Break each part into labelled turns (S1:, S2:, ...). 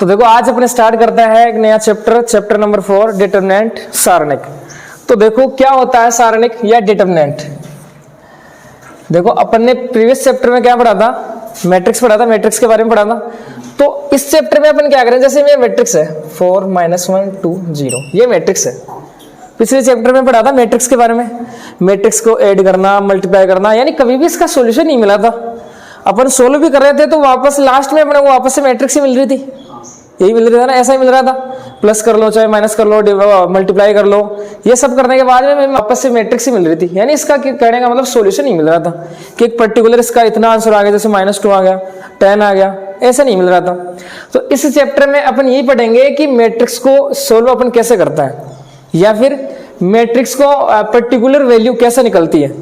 S1: तो देखो आज अपने स्टार्ट करता है एक नया चैप्टर नंबर 4 डिटरमिनेंट सारणिक। तो देखो क्या होता है सारणिक या डिटरमिनेंट। देखो अपन ने प्रीवियस चैप्टर में क्या पढ़ा था, मैट्रिक्स पढ़ा था, मैट्रिक्स के बारे में पढ़ा था। तो इस चैप्टर में अपन क्या करें, जैसे ये मैट्रिक्स है 4 -1 2 0, ये मैट्रिक्स है। पिछले चैप्टर में पढ़ा था मैट्रिक्स के बारे में, मैट्रिक्स को ऐड करना, मल्टीप्लाई करना, यानी कभी भी इसका सॉल्यूशन नहीं मिला था। अपन सोल्व भी कर रहे थे तो वापस लास्ट में अपने को वापस से मैट्रिक्स ही मिल रही थी, यही मिल रहा था ना, ऐसा ही मिल रहा था। प्लस कर लो चाहे माइनस कर लो, मल्टीप्लाई कर लो, ये सब करने के बाद में वापस से मैट्रिक्स ही मिल रही थी। यानी इसका कहने का मतलब सॉल्यूशन नहीं मिल रहा था कि एक पर्टिकुलर इसका इतना आंसर आ गया, जैसे -2 आ गया, 10 आ गया, ऐसा नहीं मिल रहा था। तो इस चैप्टर में अपन यही पढ़ेंगे कि मैट्रिक्स को सोल्व अपन कैसे करता है, या फिर मैट्रिक्स को पर्टिकुलर वैल्यू कैसे निकलती है।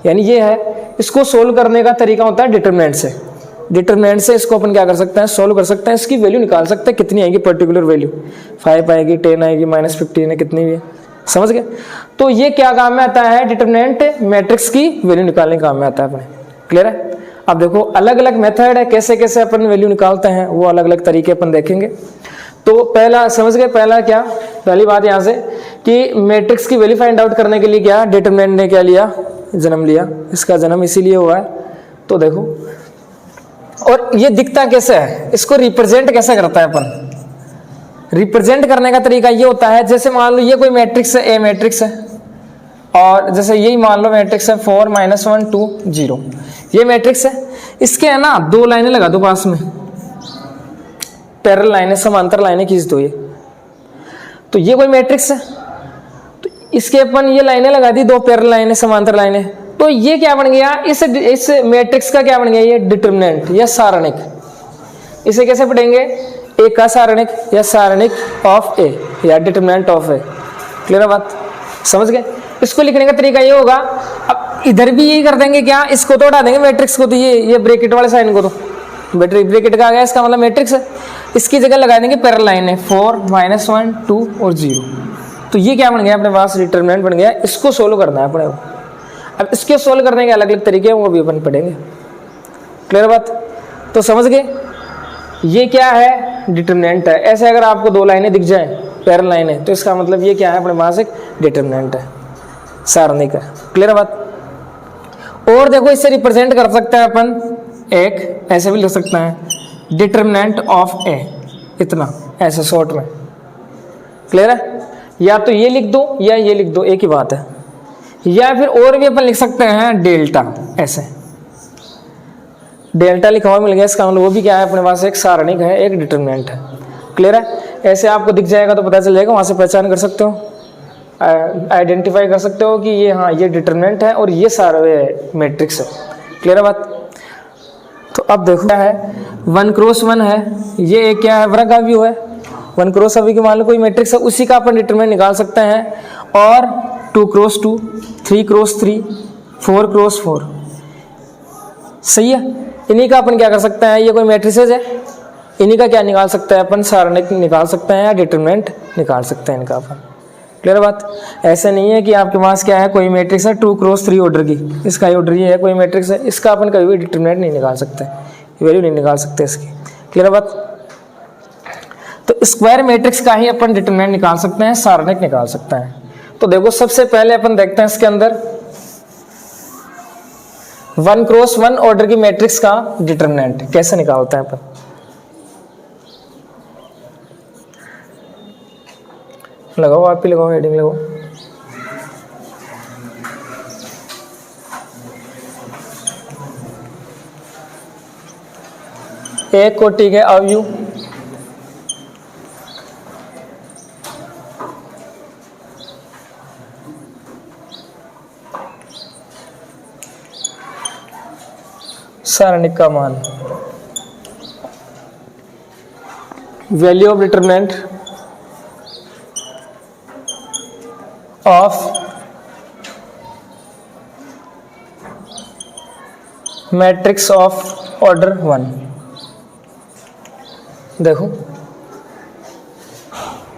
S1: यानी ये है, इसको सोल्व करने का तरीका होता है डिटरमिनेंट से। डिटरमिनेंट से इसको अपन क्या कर सकते हैं, सोल्व कर सकते हैं, इसकी वैल्यू निकाल सकते हैं कितनी आएगी, पर्टिकुलर वैल्यू 5 आएगी, 10 आएगी, -15 है, कितनी भी है, समझ गए। तो ये क्या काम में आता है, डिटरमिनेंट मैट्रिक्स की वैल्यू निकालने के काम में आता है अपने। क्लियर है। अब देखो अलग अलग मेथड है, कैसे कैसे अपन वैल्यू निकालते हैं, वो अलग अलग तरीके अपन देखेंगे। तो पहला समझ गए, पहला क्या, पहली बात यहाँ से कि मैट्रिक्स की वैल्यू फाइंड आउट करने के लिए क्या डिटरमिनेंट ने क्या लिया, जन्म लिया। इसका जन्म इसीलिए हुआ है। तो देखो, और ये दिखता कैसे है, इसको रिप्रेजेंट कैसे करता है अपन। रिप्रेजेंट करने का तरीका ये होता है, जैसे मान लो ये कोई मैट्रिक्स है, ए मैट्रिक्स है, और जैसे यही मान लो मैट्रिक्स है 4 -1 2 0, ये मैट्रिक्स है। इसके है ना 2 लाइनें लगा दो पास में, पैरेलल लाइनें, समांतर लाइनें खींच दो ये। तो ये कोई मैट्रिक्स है, तो इसके अपन ये लाइनें लगा दी, 2 पैरेलल लाइनें, समांतर लाइनें। तो ये क्या बन गया, इस मैट्रिक्स का क्या बन गया, ये डिटरमिनेंट या सारणिक। इसे कैसे पढ़ेंगे, ए का सारणिक या सारणिक ऑफ ए या डिटरमिनेंट ऑफ ए। क्लियर है बात, समझ गए। इसको लिखने का तरीका ये होगा, अब इधर भी यही कर देंगे क्या, इसको तो उठा देंगे मैट्रिक्स को, तो ये ब्रैकेट वाले साइन को, तो ब्रैकेट का आ गया, इसका मतलब मैट्रिक्स है। इसकी जगह लगा देंगे पैरेलल लाइन है 4 -1 2 और 0। तो ये क्या बन गया अपने पास, डिटरमिनेंट बन गया। इसको सोल्व करना है अपने को। अब इसके सोल्व करने के अलग अलग तरीके हैं, वो भी अपन पढ़ेंगे। क्लियर बात, तो समझ गए। ये क्या है, डिटरमिनेंट है। ऐसे अगर आपको 2 लाइनें दिख जाए पैरेलल लाइनें, तो इसका मतलब ये क्या है, अपने पास एक डिटरमिनेंट है, सारणिक है। क्लियर बात। और देखो इससे रिप्रेजेंट कर सकते हैं अपन, एक ऐसे भी लिख सकते हैं, डिटरमिनेंट ऑफ ए, इतना ऐसे शॉर्ट में। क्लियर है। या तो ये लिख दो या ये लिख दो, एक ही बात है। या फिर और भी अपन लिख सकते हैं डेल्टा, ऐसे डेल्टा लिखा हुआ मिल गया, इसका मतलब वो भी क्या है, अपने पास एक सारणिक है, एक डिटरमिनेंट है। क्लियर है। ऐसे आपको दिख जाएगा तो पता चल जाएगा, वहां से पहचान कर सकते हो, आइडेंटिफाई कर सकते हो कि ये, हाँ ये डिटरमिनेंट है और ये सारे मैट्रिक्स है। क्लियर है बात। तो अब देखो क्या है, 1 × 1 है, ये एक क्या है, वर्गाव्यू है। 1 × अभी की मान लो कोई मैट्रिक्स है, उसी का अपन डिटरमिनेंट निकाल सकते हैं। और 2 × 2, 3 × 3, 4 × 4, सही है। इन्हीं का अपन क्या कर सकते हैं, ये कोई मैट्रिसेस है, इन्हीं का क्या निकाल सकते हैं अपन, सारणिक निकाल सकते हैं या डिटरमिनेंट निकाल सकते हैं इनका अपन। क्लियर बात। ऐसे नहीं है कि आपके पास क्या है, कोई मैट्रिक्स है 2 × 3 ऑर्डर की, इसका ऑर्डर ये है, कोई मैट्रिक्स है, इसका अपन कभी भी डिटरमिनेंट नहीं निकाल सकते, वैल्यू नहीं निकाल सकते इसकी। क्लियर बात। तो स्क्वायर मैट्रिक्स का ही अपन डिटरमिनेंट निकाल सकते हैं, सारणिक निकाल सकते हैं। तो देखो सबसे पहले अपन देखते हैं इसके अंदर 1 × 1 ऑर्डर की मैट्रिक्स का डिटरमिनेंट कैसे निकालते हैं अपन। लगाओ, आप ही लगाओ, हेडिंग लगाओ। एक कोटि के अवयव सारणिक का मान, value of determinant of matrix of order 1। देखो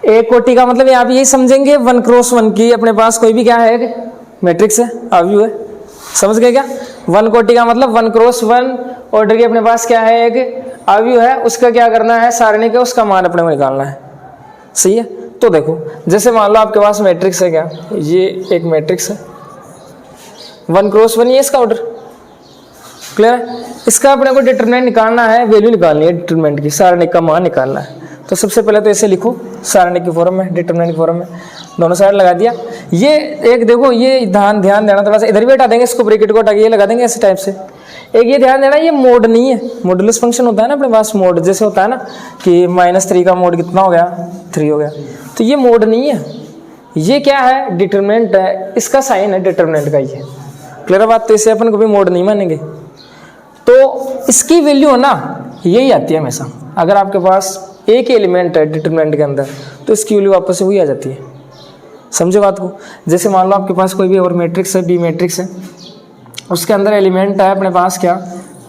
S1: एक कोटि का मतलब आप यही समझेंगे 1 × 1 की अपने पास कोई भी क्या है, मैट्रिक्स है, अवयव है। समझ गए क्या। 1 कोटि का मतलब 1 × 1 ऑर्डर की अपने पास क्या है, एक अवयव है उसका क्या करना है, सारणी का उसका मान अपने को निकालना है। सही है। तो देखो जैसे मान लो आपके पास मैट्रिक्स है, क्या ये एक मैट्रिक्स है 1 क्रॉस 1, ये इसका ऑर्डर। क्लियर है। इसका अपने को डिटरमिनेंट निकालना है, वैल्यू निकालनी है डिटरमिनेंट की, सारणी का मान निकालना है। तो सबसे पहले तो ऐसे लिखो, सारणी की फॉर्म में, डिटरमिनेंट की फॉर्म में, दोनों साइड लगा दिया। ये एक देखो, ये ध्यान देना थोड़ा सा, इधर भी हटा देंगे इसको, ब्रैकेट को हटा के ये लगा देंगे ऐसे टाइप से। एक ये ध्यान देना, ये मोड नहीं है, मॉडुलस फंक्शन होता है ना अपने पास, मोड जैसे होता है ना कि -3 का मोड कितना हो गया, 3 हो गया। तो ये मोड नहीं है, ये क्या है, डिटरमिनेंट है, इसका साइन है डिटरमिनेंट का ये। क्लियर बात। तो इसे अपन कभी मोड नहीं मानेंगे। तो इसकी वैल्यू है ना यही आती है हमेशा। अगर आपके पास एक एलिमेंट है डिटरमिनेंट के अंदर तो इसकी वैल्यू वापस से वही आ जाती है। समझो बात को। जैसे मान लो आपके पास कोई भी और मैट्रिक्स है, बी मैट्रिक्स है, उसके अंदर एलिमेंट है अपने पास क्या,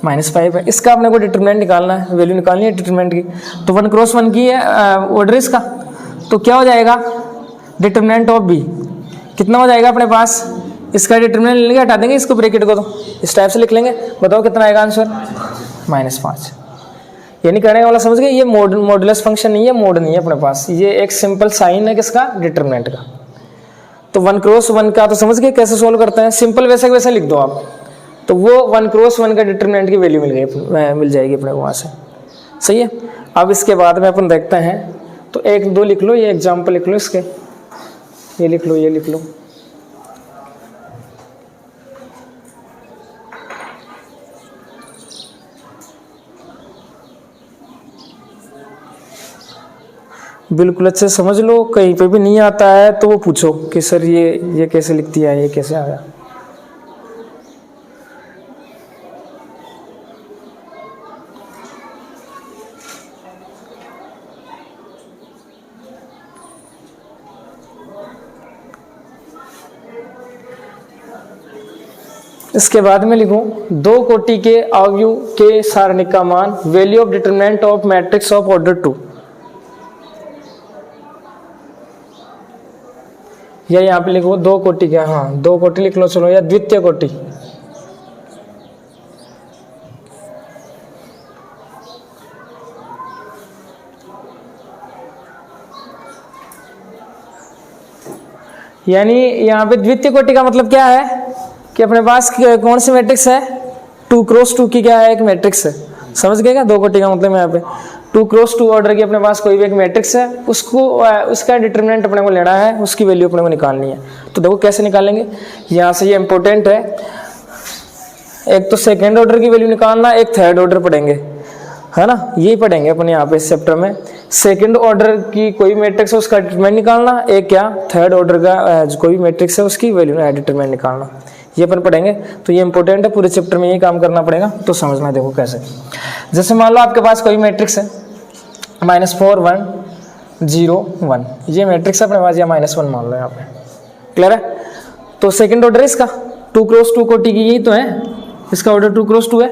S1: -5 है। इसका अपने को डिटरमिनेंट निकालना है, वैल्यू निकालनी है डिटरमिनेंट की। तो 1 क्रॉस 1 की है ऑर्डर इसका, तो क्या हो जाएगा, डिटरमिनेंट ऑफ बी कितना हो जाएगा अपने पास, इसका डिटरमिनेंट लेंगे, हटा देंगे इसको ब्रैकेट को, तो इस टाइप से लिख लेंगे। बताओ कितना आएगा आंसर, -5। यानी कहने वाला समझ गए, ये मॉडुलस फंक्शन नहीं है, मोड नहीं है अपने पास, ये एक सिंपल साइन है किसका, डिटरमिनेंट का। तो 1 क्रॉस 1 का तो समझ गए कैसे सोल्व करते हैं, सिंपल वैसे वैसे लिख दो आप, तो वो 1 क्रॉस 1 का डिटरमिनेंट की वैल्यू मिल जाएगी अपने को वहाँ से। सही है। अब इसके बाद में अपन देखते हैं, तो 1 2 लिख लो, ये एग्जाम्पल लिख लो इसके, ये लिख लो, ये लिख लो। बिल्कुल अच्छे से समझ लो, कहीं पे भी नहीं आता है तो वो पूछो कि सर ये कैसे लिखती है, ये कैसे आया। इसके बाद में लिखो, 2 कोटि के अवयव के सारणी का मान, value of determinant of matrix of order 2। या यहाँ पे लिखो 2 कोटि क्या, हाँ 2 कोटि लिख लो चलो, या द्वितीय कोटि। यानी यहाँ पे द्वितीय कोटि का मतलब क्या है कि अपने पास कौन सी मैट्रिक्स है, 2 क्रॉस 2 की क्या है, एक मैट्रिक्स है। समझ गए क्या 2 कोटि का मतलब, यहाँ पे 2 क्रॉस 2 ऑर्डर की अपने पास कोई भी एक मैट्रिक्स है, उसको उसका डिटरमिनेंट अपने को लेना है, उसकी वैल्यू अपने को निकालनी है। तो देखो कैसे निकालेंगे, यहाँ से ये इंपॉर्टेंट है, एक तो सेकेंड ऑर्डर की वैल्यू निकालना, एक थर्ड ऑर्डर पढ़ेंगे, है ना, यही पढ़ेंगे अपन यहाँ पे इस चैप्टर में। सेकंड ऑर्डर की कोई मैट्रिक्स है उसका डिटरमिनेंट निकालना, एक क्या थर्ड ऑर्डर का कोई भी मैट्रिक्स है उसकी वैल्यू डिटरमिनेंट निकालना, ये अपन पढ़ेंगे। तो ये इंपॉर्टेंट है, पूरे चैप्टर में ये काम करना पड़ेगा। तो समझना देखो कैसे, जैसे मान लो आपके पास कोई मैट्रिक्स है -4 1 0 1, ये मैट्रिक्स है अपने पास, या -1 मान लो यहाँ पे। क्लियर है। तो सेकंड ऑर्डर इसका 2 क्रॉस 2 कोटि की, यही तो है, इसका ऑर्डर 2 क्रॉस 2 है।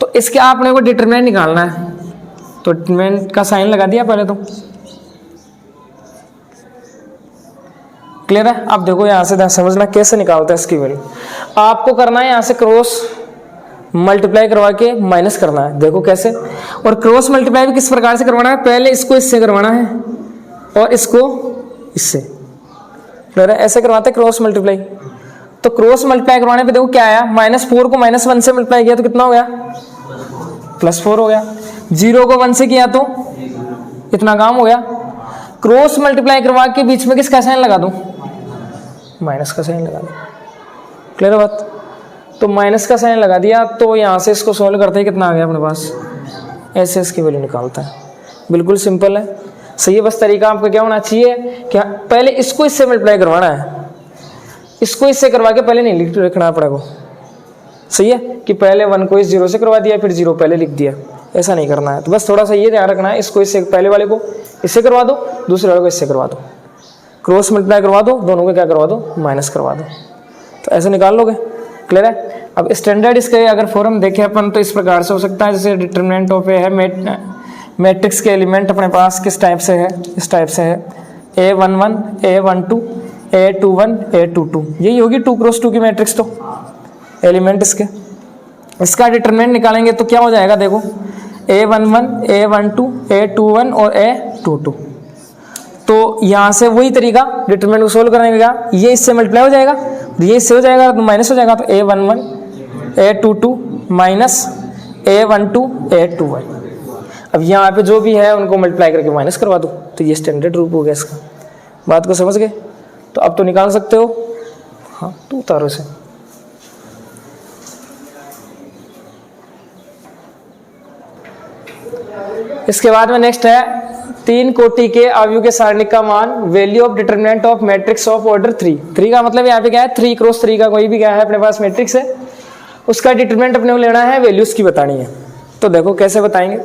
S1: तो इसके आपने को डिटरमिनेंट निकालना है, तो डिटरमिनेंट का साइन लगा दिया पहले तो। क्लियर है। अब देखो यहाँ से समझना कैसे निकालते हैं इसकी वैल्यू। आपको करना है यहाँ से क्रॉस मल्टीप्लाई करवा के माइनस करना है, देखो कैसे। और क्रॉस मल्टीप्लाई भी किस प्रकार से करवाना है, पहले इसको इससे करवाना है और इसको इससे। क्लियर है। ऐसे करवाते हैं क्रॉस मल्टीप्लाई। तो क्रॉस मल्टीप्लाई करवाने पे देखो क्या आया, -4 को -1 से मल्टीप्लाई किया तो कितना हो गया, +4 हो गया। 0 को 1 से किया तो इतना काम हो गया। क्रॉस मल्टीप्लाई करवा के बीच में किसका साइन लगा दूं, माइनस का साइन लगा दूं। क्लियर है बात। तो माइनस का साइन लगा दिया, तो यहाँ से इसको सोल्व करते ही कितना आ गया अपने पास, ऐसे इसकी वैल्यू निकालता है। बिल्कुल सिंपल है, सही है। बस तरीका आपका क्या होना चाहिए कि पहले इसको इससे मल्टीप्लाई करवाना है, इसको इससे करवा के पहले नहीं लिखना पड़ेगा। सही है कि पहले 1 को इस 0 से करवा दिया, फिर 0 पहले लिख दिया, ऐसा नहीं करना है। तो बस थोड़ा सा ये ध्यान रखना है, इसको इससे, पहले वाले को इससे करवा दो, दूसरे वाले को इससे करवा दो, क्रॉस मल्टीप्लाई करवा दो, दोनों को क्या करवा दो, माइनस करवा दो। तो ऐसे निकाल लोगे। क्लियर है। अब स्टैंडर्ड इसके अगर फॉर्म देखें अपन तो इस प्रकार से हो सकता है, जैसे डिटरमिनेंट ऑफ ए है, मैट्रिक्स के एलिमेंट अपने पास किस टाइप से है, इस टाइप से है, A11 A12 A21 A22, यही होगी 2 क्रॉस 2 की मैट्रिक्स। तो एलिमेंट इसके, इसका डिटरमिनेंट निकालेंगे तो क्या हो जाएगा, देखो A11, A12, A21 और A22। तो यहाँ से वही तरीका डिटरमिनेंट को सोल्व करने का, ये इससे मल्टीप्लाई हो जाएगा, ये इससे हो जाएगा तो माइनस हो जाएगा, तो A11, A22 minus A12, A21। अब यहाँ पे जो भी है उनको मल्टीप्लाई करके माइनस करवा दो, तो ये स्टैंडर्ड रूप हो गया इसका। बात को समझ गए? तो अब तो निकाल सकते हो। हाँ, तो उतारो से। इसके बाद में नेक्स्ट है 3 कोटि के अवयव के सारणिक का मान, value of determinant of matrix of order 3। 3 का मतलब यहाँ पे क्या है, 3 क्रॉस 3 का कोई भी क्या है अपने पास मैट्रिक्स है, उसका डिटरमिनेंट अपने को लेना है, वैल्यू उसकी बतानी है। तो देखो कैसे बताएंगे।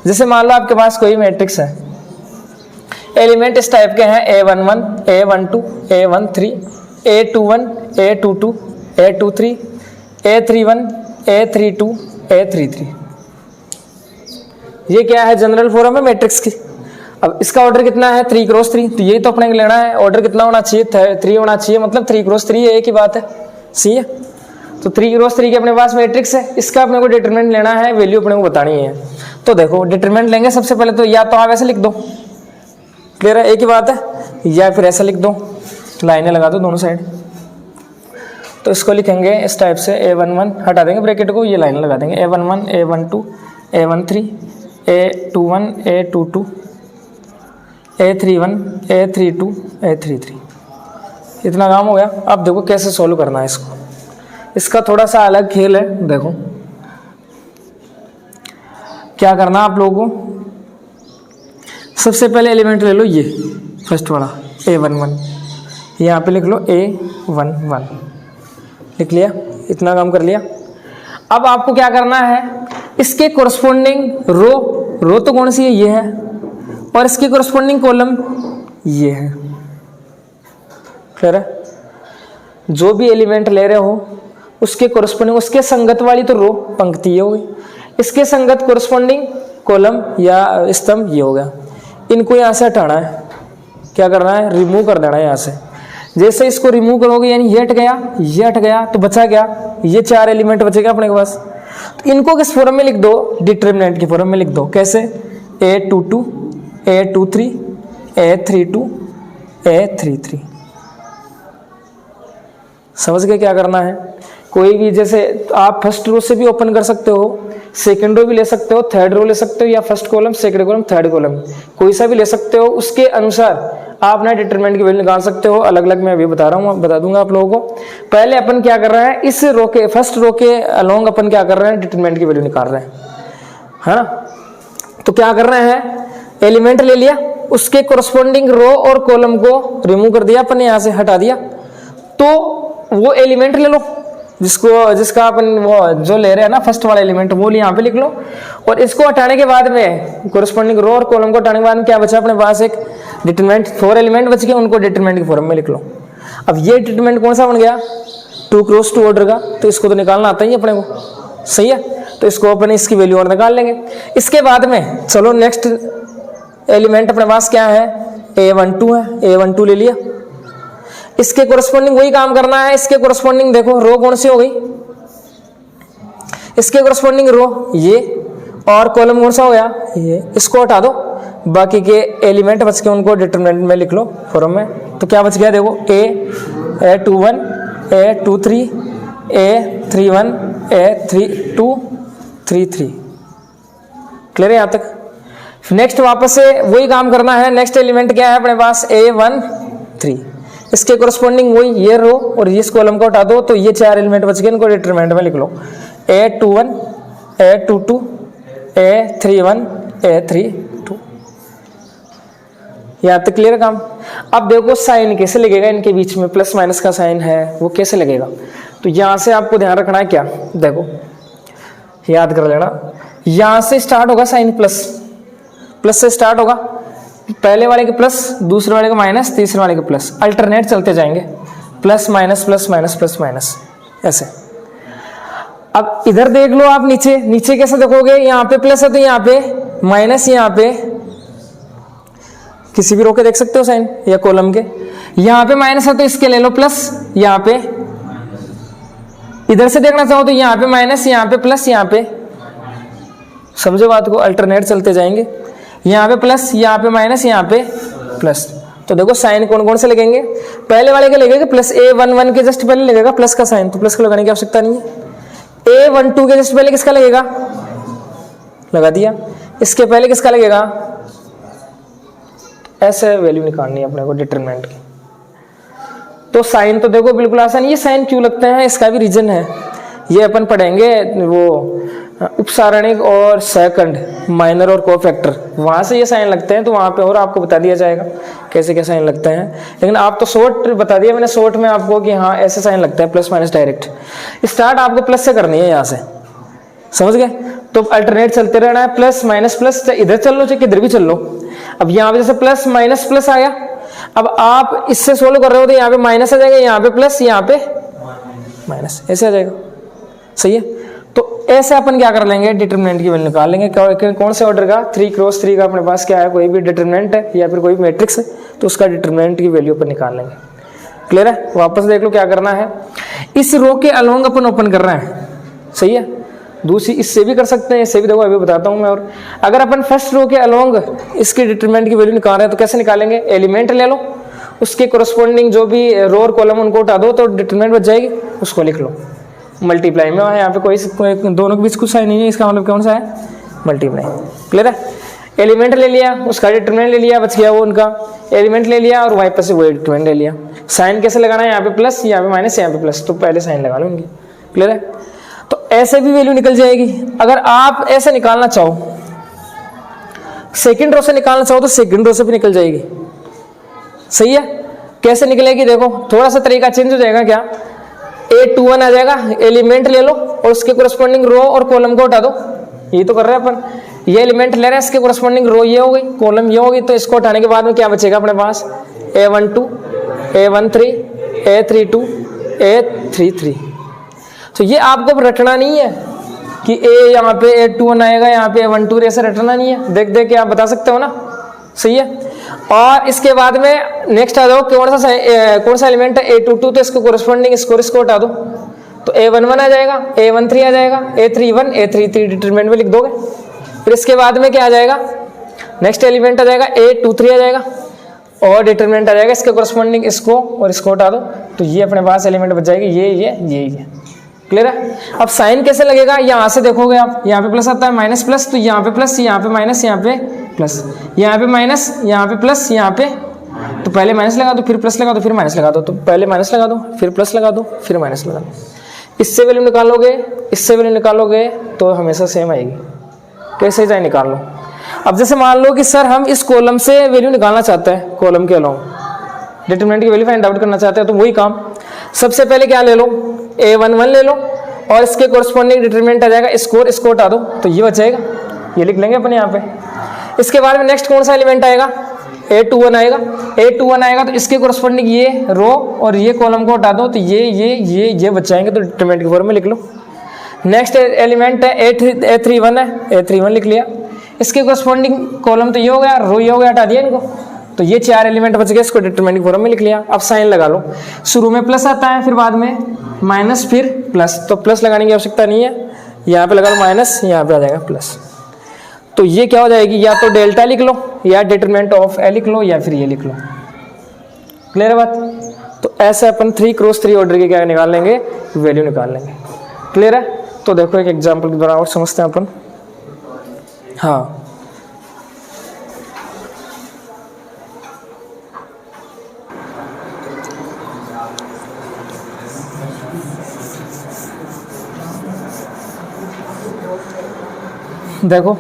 S1: जैसे मान लो आपके पास कोई मैट्रिक्स है, एलिमेंट इस टाइप के हैं A11, A12, A13, A21, A22, A23, A31, A32, A33। ये क्या है, जनरल फॉर्म है मैट्रिक्स की। अब इसका ऑर्डर कितना है, 3 क्रॉस 3, तो यही तो अपने को लेना है। ऑर्डर कितना होना चाहिए, 3 होना चाहिए, मतलब 3 क्रॉस 3 है, एक ही बात है, सही है। तो 3 क्रॉस 3 के अपने पास मैट्रिक्स है, इसका अपने को डिटरमिनेंट लेना है, वैल्यू अपने को बतानी है। तो देखो डिटरमिनेंट लेंगे सबसे पहले, तो या तो आप ऐसे लिख दो, क्लियर है, एक ही बात है, या फिर ऐसा लिख दो, लाइनें लगा दो दोनों साइड। तो इसको लिखेंगे इस टाइप से, A11 हटा देंगे ब्रैकेट को, ये लाइन लगा देंगे, A11, A12, A13, A21, A22, A31, A32, A33। इतना काम हो गया। अब देखो कैसे सॉल्व करना है इसको। इसका थोड़ा सा अलग खेल है। देखो क्या करना आप लोगों को, सबसे पहले एलिमेंट ले लो, ये फर्स्ट वाला A11, यहाँ पे लिख लो A11, लिख लिया, इतना काम कर लिया। अब आपको क्या करना है, इसके कोरस्पोंडिंग रो तो कौन सी है, ये है, और इसके कोरस्पोंडिंग कॉलम ये है, क्लियर है। जो भी एलिमेंट ले रहे हो उसके कोरस्पोंडिंग, उसके संगत वाली तो रो पंक्ति ये हो गई, इसके संगत कोरस्पोंडिंग कॉलम या स्तंभ ये हो गया। इनको यहाँ से हटाना है, क्या करना है, रिमूव कर देना है यहाँ से। जैसे इसको रिमूव करोगे यानी ये हट गया, ये हट गया, तो बचा क्या, ये 4 एलिमेंट बचेगा अपने के पास। तो इनको किस फॉर्म में लिख दो, डिटरमिनेंट की फॉर्म में लिख दो। कैसे, A22, A23, A32, A33। समझ गए क्या करना है। कोई भी, जैसे आप फर्स्ट रो से भी ओपन कर सकते हो, सेकंड रो भी ले सकते हो, थर्ड रो ले सकते हो, या first column, second column, third column, कोई सा भी ले सकते हो। उसके अनुसार आप ना डिटरमिनेंट की वैल्यू निकाल सकते हो। अलग अलग मैं अभी बता रहा हूँ, बता दूंगा आप लोगों को। पहले अपन क्या कर रहे हैं, इस रो के फर्स्ट रो के अलोंग अपन क्या कर रहे हैं, डिटरमिनेंट की वैल्यू निकाल रहे हैं, है ना। तो क्या कर रहे हैं, एलिमेंट ले लिया, उसके कोरस्पोंडिंग रो और कॉलम को रिमूव कर दिया अपन, यहाँ से हटा दिया। तो वो एलिमेंट ले लो जिसका अपन वो जो ले रहे हैं ना फर्स्ट वाला एलिमेंट, वो यहाँ पे लिख लो। और इसको हटाने के बाद में कोरस्पोंडिंग रो और कॉलम को हटाने के बाद में क्या बचा अपने पास, एक डिटरमिनेंट, 4 एलिमेंट बच गए, उनको डिटरमिनेंट की फॉर्म में लिख लो। अब ये डिटरमिनेंट कौन सा बन गया, 2 क्रॉस 2 ऑर्डर का, तो इसको तो निकालना आता ही अपने को, सही है। तो इसको अपन इसकी वैल्यू और निकाल लेंगे। इसके बाद में चलो नेक्स्ट एलिमेंट अपने पास क्या है, A12 है, A12 ले लिया। इसके कोरस्पोंडिंग वही काम करना है। इसके कोरस्पोंडिंग देखो रो कौन सी हो गई, इसके कोरस्पोंडिंग रो ये, और कॉलम कौन सा हो गया ये। इसको हटा दो, बाकी के एलिमेंट बच के उनको डिटरमिनेंट में लिख लो फॉर्म में। तो क्या बच गया देखो, A21, A23, A31, A32, 33। Clear है यहाँ तक। नेक्स्ट वापस से वही काम करना है। नेक्स्ट एलिमेंट क्या है अपने पास, A13, इसके कोरस्पोंडिंग वही ये रो और इस कॉलम को हटा दो, तो ये 4 एलिमेंट बच गए, इनको डिटरमिनेंट में लिख लो। A21, A22, A31, A32। यहाँ तक क्लियर काम। अब देखो साइन कैसे लगेगा, इनके बीच में प्लस माइनस का साइन है, वो कैसे लगेगा। तो यहाँ से आपको ध्यान रखना है क्या, देखो याद कर लेना, यहाँ से स्टार्ट होगा साइन, प्लस से स्टार्ट होगा, पहले वाले के प्लस, दूसरे वाले के माइनस, तीसरे वाले के प्लस, अल्टरनेट चलते जाएंगे, plus minus plus minus plus minus ऐसे। अब इधर देख लो आप, नीचे कैसे देखोगे, यहाँ पे प्लस है तो यहाँ पे माइनस, यहाँ पे किसी भी रो के देख सकते हो साइन या कॉलम के, यहाँ पे माइनस है तो इसके ले लो प्लस, यहाँ पे इधर से देखना चाहो तो यहाँ पे माइनस, यहाँ पे प्लस, यहाँ पे समझो बात को, अल्टरनेट चलते जाएंगे, यहाँ पे प्लस, यहाँ पे माइनस, यहाँ पे प्लस। तो देखो साइन कौन कौन से लगेंगे, पहले वाले के लगेगा प्लस A11 के जस्ट पहले लगेगा प्लस का साइन, तो प्लस को लगाने की आवश्यकता नहीं है। A12 के जस्ट पहले किसका लगेगा, लगा दिया। इसके पहले किसका लगेगा, ऐसे वैल्यू निकालनी है अपने को डिटरमिनेंट की। तो साइन तो देखो बिल्कुल आसान, ये साइन क्यों लगते हैं इसका भी रीजन है, ये अपन पढ़ेंगे वो उपसारणिक और सेकंड माइनर और कोफैक्टर, वहां से ये साइन लगते हैं, तो वहां पे और आपको बता दिया जाएगा कैसे क्या साइन लगते हैं। लेकिन आप तो शॉर्ट बता दिया मैंने, शॉर्ट में आपको कि हाँ ऐसे साइन लगता है, प्लस माइनस डायरेक्ट। स्टार्ट आपको प्लस से करनी है यहाँ से, समझ गए। तो अल्टरनेट चलते रहना है, प्लस माइनस प्लस, चाहे इधर चल लो चाहे किधर भी चल लो। अब यहाँ पे जैसे प्लस माइनस प्लस आया, अब आप इससे सोल्व कर रहे हो तो यहाँ पे माइनस आ जाएगा, यहाँ पे प्लस, यहाँ पे माइनस, ऐसे आ जाएगा, सही है। तो ऐसे अपन क्या कर लेंगे, डिटरमिनेंट की वैल्यू निकाल लेंगे। कौन से ऑर्डर का, 3x3 का अपने पास क्या है, कोई भी डिटरमिनेंट है या फिर कोई भी मैट्रिक्स है, तो उसका डिटरमिनेंट की वैल्यू अपन निकाल लेंगे। क्लियर है, वापस देख लो क्या करना है। इस रो के अलोंग अपन ओपन कर रहे हैं, सही है। दूसरी इससे भी कर सकते हैं, इससे भी देखो अभी बताता हूँ मैं। और अगर अपन फर्स्ट रो के अलोंग इसके डिटरमिनेंट की वैल्यू निकाल रहे हैं तो कैसे निकालेंगे, एलिमेंट ले लो, उसके कोरस्पॉन्डिंग जो भी रो और कॉलम उनको उठा दो तो डिटरमिनेंट बच जाएगी, उसको लिख लो। मल्टीप्लाई में यहाँ पे कोई दोनों के बीच कुछ साइन नहीं है, इसका मतलब कौन सा है, मल्टीप्लाई। क्लियर है, एलिमेंट ले लिया, उसका डिटरमिनेंट ले लिया, बच गया वो उनका एलिमेंट ले लिया, और वाई पर से वही डिटरमिनेंट ले लिया। साइन कैसे लगाना है, यहाँ पे प्लस, यहाँ पे माइनस, यहाँ पे प्लस, तो पहले साइन लगा लूंगी। क्लियर है, तो ऐसे भी वैल्यू निकल जाएगी। अगर आप ऐसे निकालना चाहो, सेकंड रो से निकालना चाहो तो सेकंड रो से भी निकल जाएगी, सही है। कैसे निकलेगी देखो, थोड़ा सा तरीका चेंज हो जाएगा। क्या, A21 आ जाएगा, एलिमेंट ले लो और उसके कोरस्पॉन्डिंग रो और कॉलम को हटा दो, ये तो कर रहे हैं अपन। ये एलिमेंट ले रहे हैं, इसके कोरस्पॉन्डिंग रो ये हो गई, कॉलम ये हो गई, तो इसको हटाने के बाद में क्या बचेगा अपने पास, A12, A13, A32, A33। तो ये आपको रटना नहीं है कि A यहाँ पे A21 आएगा, यहाँ पे A12, ऐसे रटना नहीं है, देख देख के आप बता सकते हो ना, सही है। और इसके बाद में नेक्स्ट आ जाओ, कौन सा एलिमेंट है, A22, तो इसको कोरस्पॉन्डिंग इसको हटा दो, तो A11 आ जाएगा, A13 आ जाएगा, A31, A33 डिटरमिनेंट में लिख दोगे। फिर इसके बाद में क्या आ जाएगा, नेक्स्ट एलिमेंट आ जाएगा A23 आ जाएगा, और डिटरमिनेंट आ जाएगा इसके कोरस्पॉन्डिंग इसको और इसको हटा दो, तो ये अपने पास एलिमेंट बच जाएगी, ये। क्लियर है। अब साइन कैसे लगेगा, यहाँ से देखोगे आप, यहाँ पे प्लस आता है, माइनस प्लस, तो यहाँ पे प्लस, यहाँ पे माइनस, यहाँ पे प्लस, यहाँ पे माइनस, यहाँ पे प्लस, यहाँ पे, तो पहले माइनस लगा दो, फिर प्लस लगा दो, फिर माइनस लगा दो, तो पहले माइनस लगा दो, फिर प्लस लगा दो, फिर माइनस लगा दो। इससे वैल्यू निकालोगे, इससे वैल्यू निकालोगे तो हमेशा सेम आएगी, कैसे चाहे निकाल लो। अब जैसे मान लो कि सर हम इस कॉलम से वैल्यू निकालना चाहते हैं, कॉलम के अलावा डिटरमिनेंट की वैल्यू फाइंड आउट करना चाहते हैं, तो वही काम, सबसे पहले क्या ले लो, A11 ले लो और इसके कोरस्पॉन्डिंग डिटरमिनेंट आ जाएगा, इसको हटा दो, तो ये बचेगा, ये लिख लेंगे अपन यहाँ पे। इसके बाद में नेक्स्ट कौन सा एलिमेंट आएगा, A21 आएगा, A21 आएगा तो इसके कोरस्पॉन्डिंग ये रो और ये कॉलम को हटा दो, तो ये बच जाएंगे, तो डिटरमिनेंट की फॉर्म में लिख लो। नेक्स्ट एलिमेंट है A31 है, A31 लिख लिया, इसके कोरस्पॉन्डिंग कॉलम तो ये हो गया, रो ये हो गया, हटा दिया इनको, तो ये 4 एलिमेंट बच गए, इसको डिटरमिनेंट फॉर्म में लिख लिया। अब साइन लगा लो, शुरू में प्लस आता है, फिर बाद में माइनस, फिर प्लस, तो प्लस लगाने की आवश्यकता नहीं है, यहाँ पे लगा लो माइनस, यहाँ पे आ जाएगा प्लस, तो ये क्या हो जाएगी, या तो डेल्टा लिख लो, या डिटरमिनेंट ऑफ ए लिख लो, या फिर ये लिख लो। क्लियर है बात। तो ऐसे अपन 3x3 ऑर्डर के क्या निकाल लेंगे, वैल्यू निकाल लेंगे। क्लियर है। तो देखो एक एग्जाम्पल के द्वारा और समझते हैं अपन। हाँ, देखो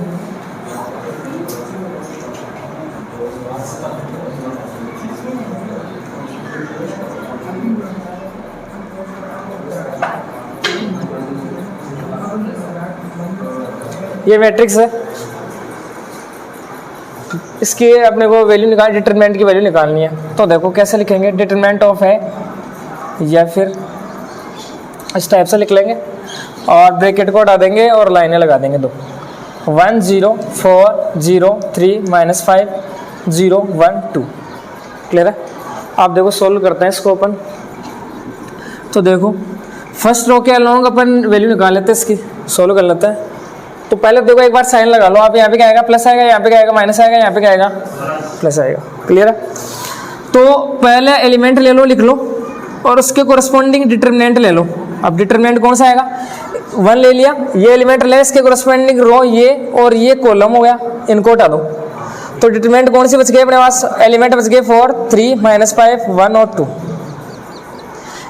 S1: ये मैट्रिक्स है, इसकी अपने को वैल्यू निकाल, डिटरमिनेंट की वैल्यू निकालनी है। तो देखो कैसे लिखेंगे, डिटरमिनेंट ऑफ है, या फिर इस टाइप से लिख लेंगे और ब्रैकेट को हटा देंगे और लाइनें लगा देंगे दो, 1 0 4 0 3 -5 0 1 2। क्लियर है। आप देखो सोल्व करते हैं इसको अपन। तो देखो फर्स्ट रो के अलोंग अपन वैल्यू निकाल लेते हैं, इसकी सोल्व कर लेते हैं। तो पहले देखो एक बार साइन लगा लो आप, यहाँ पे क्या आएगा प्लस आएगा, यहाँ पे क्या आएगा माइनस आएगा, यहाँ पे क्या आएगा प्लस आएगा। क्लियर है? तो पहले एलिमेंट ले लो, लिख लो, और उसके कोरस्पॉन्डिंग डिटरमिनेंट ले लो। अब डिटरमिनेंट कौन सा आएगा, 1 ले लिया, ये एलिमेंट ले, इसके कोरस्पॉन्डिंग रो ये और ये कॉलम हो गया, इनको हटा दो। तो डिटरमिनेंट कौन सी बच गई अपने पास, एलिमेंट बच गए 4, 3, -5, 1 और 2।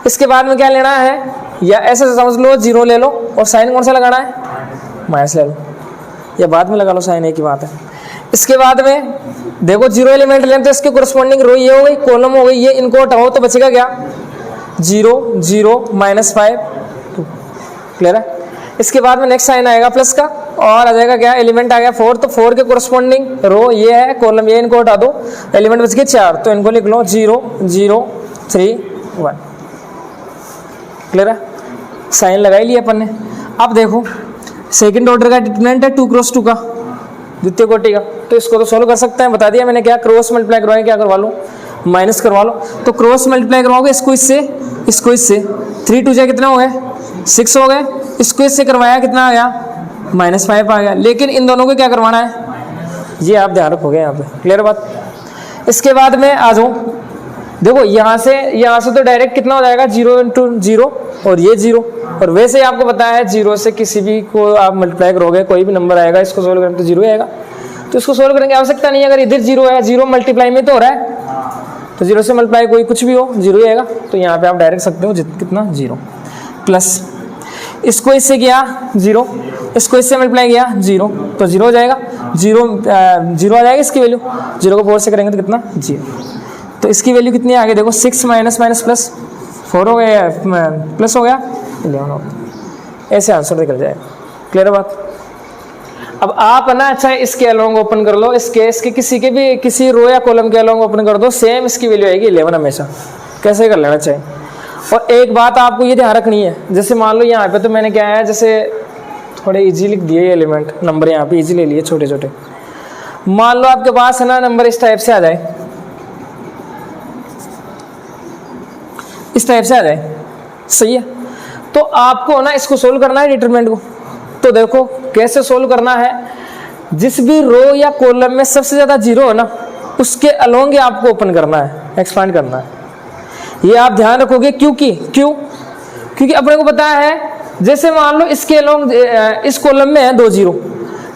S1: इसके बाद में क्या लेना है, या ऐसे समझ लो 0 ले लो और साइन कौन सा लगाना है, माइनस ले लो, या बाद में लगा लो, साइन एक ही बात है। इसके बाद में देखो 0 एलिमेंट लें तो इसके कोरस्पॉन्डिंग रो ये हो गई, कॉलम हो गई, ये इनको हटाओ तो बचेगा क्या 0, 0, -5, 2। क्लियर है? इसके बाद में नेक्स्ट साइन आएगा प्लस का, और आ जाएगा क्या, एलिमेंट आ गया 4, तो 4 के कोरस्पॉन्डिंग रो ये है, कॉलम ये, इनको हटा दो, एलिमेंट बच गए 4, तो इनको लिख लो 0, 0, 3, 1। क्लियर है? साइन लगा ही लिया अपन ने। अब देखो सेकंड ऑर्डर का डिटरमिनेंट है 2 क्रॉस 2 का, द्वितीय कोटि का, तो इसको तो सोल्व कर सकते हैं, बता दिया मैंने। क्या क्रॉस मल्टीप्लाई करवाएं, क्या करवा लो, माइनस करवा लो। तो क्रॉस मल्टीप्लाई करवाओगे इसको इससे, इसको इससे, 3 2 कितना हो गए 6 हो गए, इसको इससे करवाया कितना आ गया -5 आ गया। लेकिन इन दोनों को क्या करवाना है, ये आप ध्यान रखोगे यहाँ पे। क्लियर बात? इसके बाद में आ जाओ, देखो यहाँ से तो डायरेक्ट कितना हो जाएगा 0 × 0 और ये 0, और वैसे ही आपको पता है 0 से किसी भी को आप मल्टीप्लाई करोगे कोई भी नंबर आएगा, इसको सोल्व करेंगे तो 0 आएगा, तो इसको सोल्व करने की आवश्यकता नहीं है। अगर इधर 0 है, 0 मल्टीप्लाई में तो हो रहा है, तो 0 से मल्टीप्लाई कोई कुछ भी हो 0 ही आएगा, तो यहाँ पे आप डायरेक्ट सकते हो कितना 0 प्लस, इसको इससे किया 0, इसको इससे मल्टीप्लाई किया 0, तो 0 हो जाएगा, 0 आ जाएगा इसकी वैल्यू, 0 को 4 से करेंगे तो कितना 0, तो इसकी वैल्यू कितनी आ गई देखो 6 माइनस प्लस 4 हो गया, प्लस हो गया 11 हो गया। ऐसे आंसर निकल जाएगा। क्लियर बात? अब आप ना अच्छा इसके अलोंग ओपन कर लो, इसके किसी रो या कॉलम के अलोंग ओपन कर दो, सेम इसकी वैल्यू आएगी 11 हमेशा। कैसे कर लेना चाहिए। और एक बात आपको ये ध्यान रखनी है, जैसे मान लो यहाँ पे तो मैंने क्या है, जैसे थोड़े इजी लिख दिए ये एलिमेंट, नंबर यहाँ पे इजी ले लिए छोटे छोटे। मान लो आपके पास है ना नंबर इस टाइप से आ जाए, इस टाइप से आ जाए, सही है, तो आपको ना इसको सोल्व करना है डिटरमिनेंट को। तो देखो कैसे सोल्व करना है, जिस भी रो या कॉलम में सबसे ज्यादा 0 हो ना, उसके अलोंग आपको ओपन करना है, एक्सपांड करना है। ये आप ध्यान रखोगे, क्योंकि अपने को पता है, जैसे मान लो इसके अलोंग इस कॉलम में है 2 0,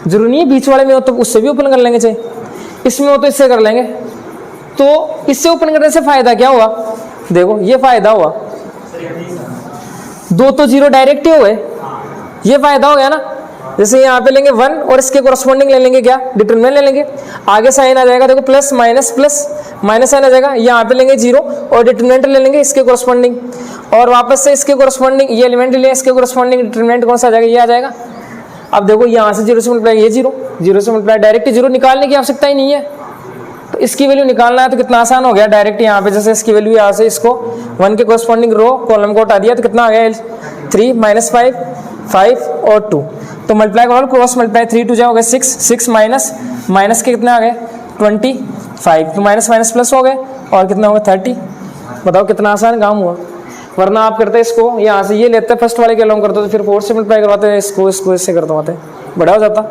S1: जरूरी नहीं है बीच वाले में हो तो उससे भी ओपन कर लेंगे, चाहे इसमें हो तो इससे कर लेंगे। तो इससे ओपन करने से फायदा क्या हुआ, देखो ये फायदा हुआ, 2 तो 0 डायरेक्ट ही हुए, ये फायदा हो गया ना। जैसे यहाँ पे लेंगे 1 और इसके कोरस्पॉन्डिंग ले लेंगे क्या, डिटरमिनेंट ले लेंगे, आगे साइन आ जाएगा, देखो प्लस माइनस साइन आ जाएगा, यहाँ पे लेंगे 0 और डिटरमिनेंट ले लेंगे इसके कोरस्पॉन्डिंग, और वापस से इसके कोरस्पॉन्डिंग ये एलिमेंट ले, इसके कोरस्पॉन्डिंग डिटरमिनेंट कौन सा आ जाएगा, ये आ जाएगा। अब देखो यहाँ से 0 से मल्टीप्लाई, ये 0 से मल्टीप्लाई, डायरेक्ट 0 निकालने की आवश्यकता ही नहीं है। तो इसकी वैल्यू निकालना है तो कितना आसान हो गया, डायरेक्ट यहाँ पे जैसे इसकी वैल्यू यहाँ से इसको 1 के कोरस्पॉन्डिंग रो कॉलम को हटा दिया, तो कितना आ गया 3 -5 5 और 2, तो मल्टीप्लाई करो, क्रॉस मल्टीप्लाई 3 2 जाओगे 6 माइनस के कितने आ गए 25, तो माइनस प्लस हो गए और कितना होगा 30। बताओ कितना आसान काम हुआ। वरना आप करते इसको यहाँ से ये लेते फर्स्ट वाले के अलोंग करते तो फिर 4 से मल्टीप्लाई करवाते, इसको इससे करवाते, बड़ा हो जाता।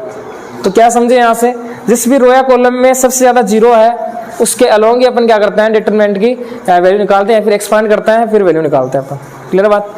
S1: तो क्या समझे, यहाँ से जिस भी रो या कॉलम में सबसे ज्यादा 0 है उसके अलोंग ही अपन क्या करते हैं, डिटरमिनेंट की वैल्यू निकालते हैं, फिर एक्सपांड करते हैं, फिर वैल्यू निकालते हैं अपन। क्लियर बात?